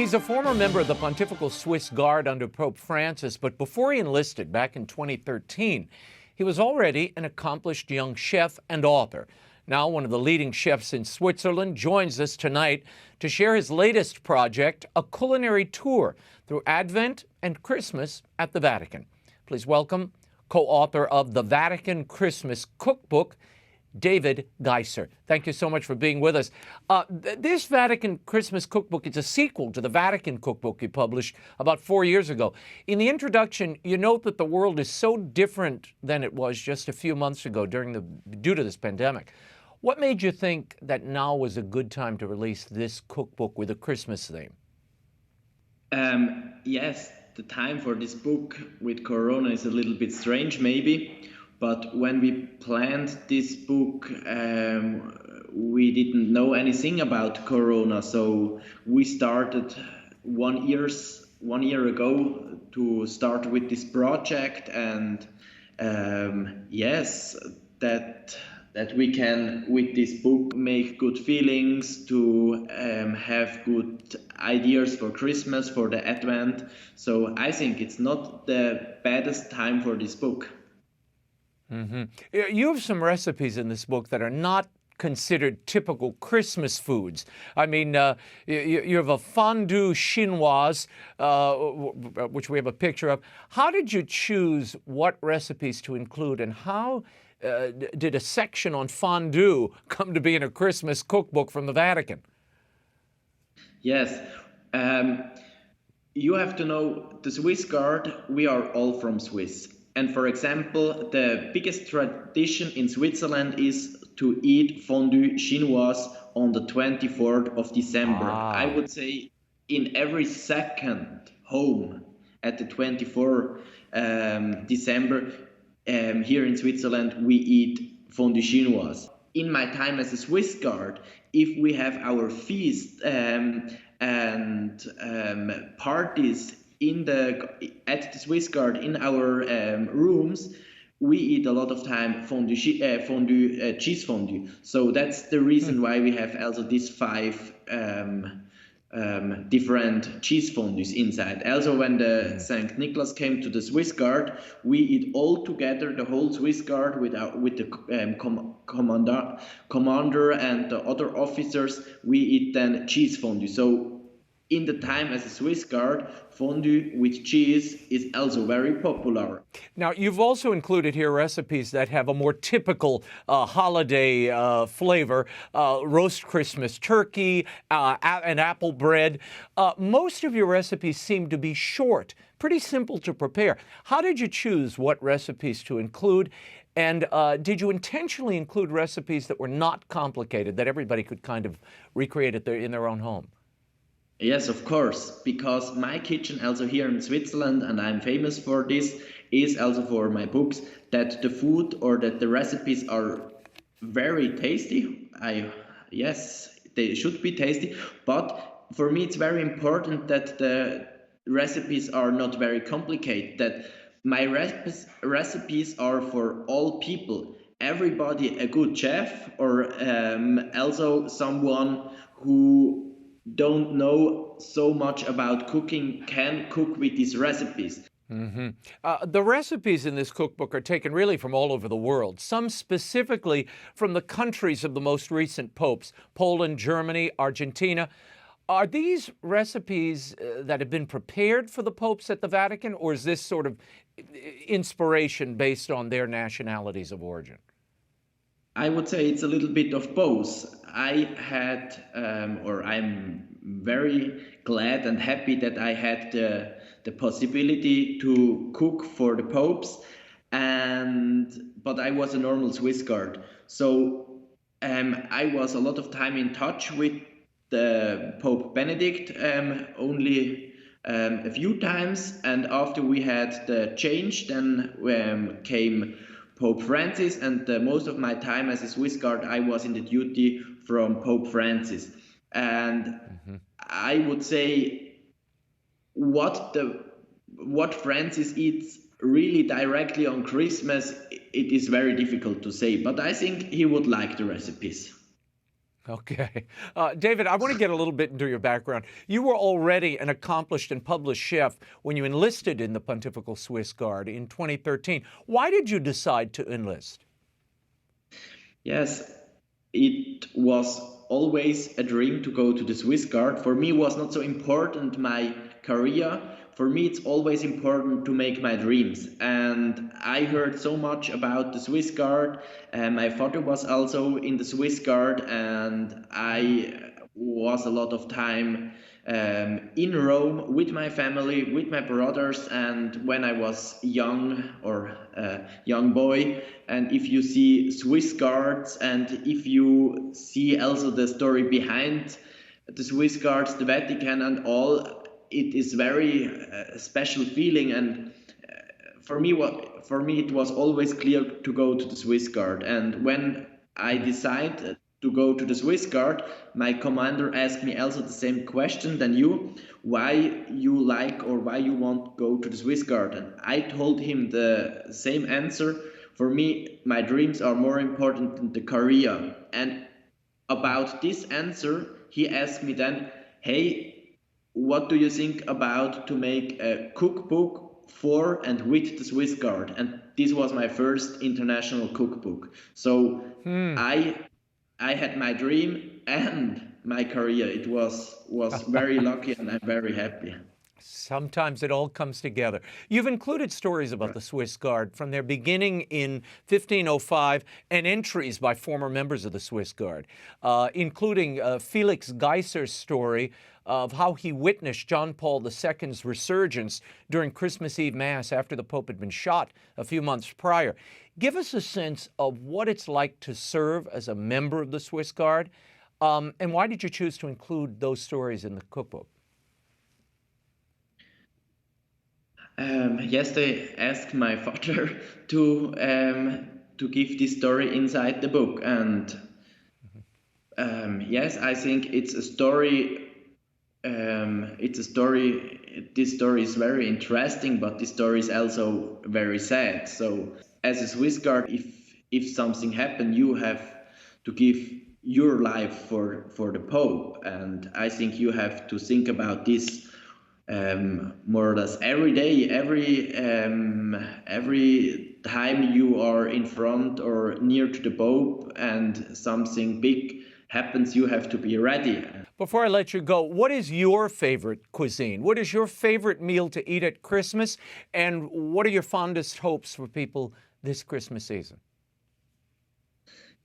He's a former member of the Pontifical Swiss Guard under Pope Francis, but before he enlisted back in 2013, he was already an accomplished young chef and author. Now one of the leading chefs in Switzerland joins us tonight to share his latest project, a culinary tour through Advent and Christmas at the Vatican. Please welcome co-author of the Vatican Christmas Cookbook, David Geisser. Thank you so much for being with us. This Vatican Christmas Cookbook is a sequel to the Vatican Cookbook you published about 4 years ago. In the introduction, you note that the world is so different than it was just a few months ago due to this pandemic. What made you think that now was a good time to release this cookbook with a Christmas theme? Yes, the time for this book with Corona is a little bit strange maybe. But when we planned this book, we didn't know anything about Corona. So we started 1 year ago to start with this project, and yes, that we can with this book make good feelings, to have good ideas for Christmas, for the Advent. So I think it's not the baddest time for this book. Mm-hmm. You have some recipes in this book that are not considered typical Christmas foods. I mean, you have a fondue chinoise, which we have a picture of. How did you choose what recipes to include, and how did a section on fondue come to be in a Christmas cookbook from the Vatican? Yes. You have to know, the Swiss Guard, we are all from Swiss. And for example, the biggest tradition in Switzerland is to eat fondue chinoise on the 24th of December. I would say in every second home at the 24th December, here in Switzerland, we eat fondue chinoise. In my time as a Swiss Guard, if we have our feast and parties at the Swiss Guard in our rooms, we eat a lot of time cheese fondue. So that's the reason why we have also these 5 different cheese fondues inside. Also, when the St. Nicholas came to the Swiss Guard, we eat all together, the whole Swiss Guard with the commander and the other officers. We eat then cheese fondue. So in the time as a Swiss Guard, fondue with cheese is also very popular. Now, you've also included here recipes that have a more typical holiday flavor, roast Christmas turkey, and apple bread. Most of your recipes seem to be short, pretty simple to prepare. How did you choose what recipes to include? And did you intentionally include recipes that were not complicated, that everybody could kind of recreate in their own home? Yes, of course, because my kitchen also here in Switzerland, and I'm famous for this, is also for my books, that the food or that the recipes are very tasty. Yes, they should be tasty, but for me it's very important that the recipes are not very complicated, that my recipes are for all people. Everybody, a good chef, or also someone who don't know so much about cooking can cook with these recipes. Mm-hmm. The recipes in this cookbook are taken really from all over the world, some specifically from the countries of the most recent popes, Poland, Germany, Argentina. Are these recipes that have been prepared for the popes at the Vatican, or is this sort of inspiration based on their nationalities of origin? I would say it's a little bit of both. I'm very glad and happy that I had the possibility to cook for the popes, but I was a normal Swiss Guard. So I was a lot of time in touch with the Pope Benedict, only a few times, and after we had the change, then came Pope Francis, and most of my time as a Swiss Guard, I was in the duty from Pope Francis. And I would say what Francis eats really directly on Christmas, it is very difficult to say, but I think he would like the recipes. Okay. David, I want to get a little bit into your background. You were already an accomplished and published chef when you enlisted in the Pontifical Swiss Guard in 2013. Why did you decide to enlist? Yes, it was always a dream to go to the Swiss Guard. For me, it was not so important my career. For me, it's always important to make my dreams. And I heard so much about the Swiss Guard. My father was also in the Swiss Guard, and I was a lot of time in Rome with my family, with my brothers, and when I was young or young boy. And if you see Swiss Guards, and if you see also the story behind the Swiss Guards, the Vatican, and all, it is very special feeling. And for me, it was always clear to go to the Swiss Guard. And when I decided to go to the Swiss Guard, my commander asked me also the same question than you, why you like or why you want to go to the Swiss Guard. And I told him the same answer. For me, my dreams are more important than the career. And about this answer, he asked me then, hey, what do you think about to make a cookbook for and with the Swiss Guard? And this was my first international cookbook. So I had my dream and my career. It was very lucky, and I'm very happy. Sometimes it all comes together. You've included stories about the Swiss Guard from their beginning in 1505 and entries by former members of the Swiss Guard, including Felix Geisser's story of how he witnessed John Paul II's resurgence during Christmas Eve Mass after the Pope had been shot a few months prior. Give us a sense of what it's like to serve as a member of the Swiss Guard, and why did you choose to include those stories in the cookbook? Yes, they asked my father to give this story inside the book, and yes, I think it's a story. This story is very interesting, but this story is also very sad. So, as a Swiss Guard, if something happened, you have to give your life for the Pope, and I think you have to think about this more or less every day, every time you are in front or near to the Pope and something big happens, you have to be ready. Before I let you go, what is your favorite cuisine? What is your favorite meal to eat at Christmas? And what are your fondest hopes for people this Christmas season?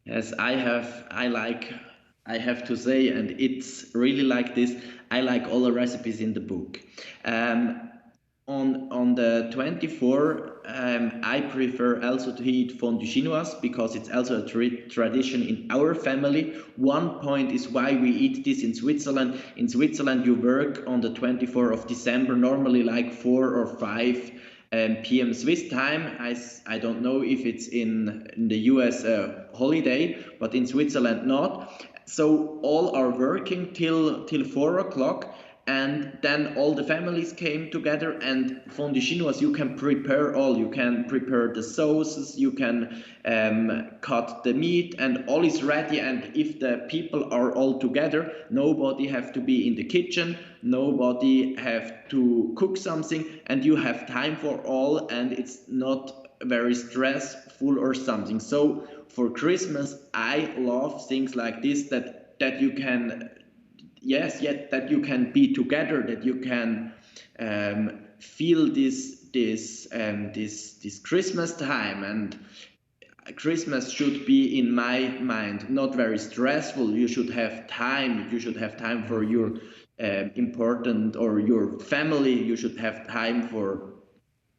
Yes, I have to say, and it's really like this, I like all the recipes in the book. On the 24th, I prefer also to eat fondue chinoise because it's also a tradition in our family. One point is why we eat this in Switzerland. In Switzerland, you work on the 24th of December, normally like 4 or 5 p.m. Swiss time. I don't know if it's in the US holiday, but in Switzerland not. So all are working till 4 o'clock. And then all the families came together, and fondue chinoise, you can prepare all. You can prepare the sauces, you can cut the meat, and all is ready. And if the people are all together, nobody have to be in the kitchen, nobody have to cook something, and you have time for all, and it's not very stressful or something. So for Christmas, I love things like this, that you can... Yes, yet that you can be together, that you can feel this Christmas time. And Christmas should be, in my mind, not very stressful. You should have time. You should have time for your important or your family. You should have time for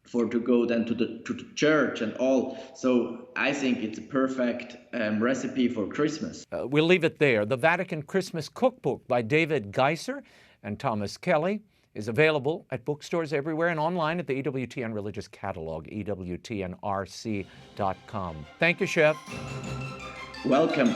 to go then to the church and all. So I think it's a perfect recipe for Christmas. We'll leave it there. The Vatican Christmas Cookbook by David Geisser and Thomas Kelly is available at bookstores everywhere and online at the EWTN Religious Catalog, EWTNRC.com. Thank you, Chef. Welcome.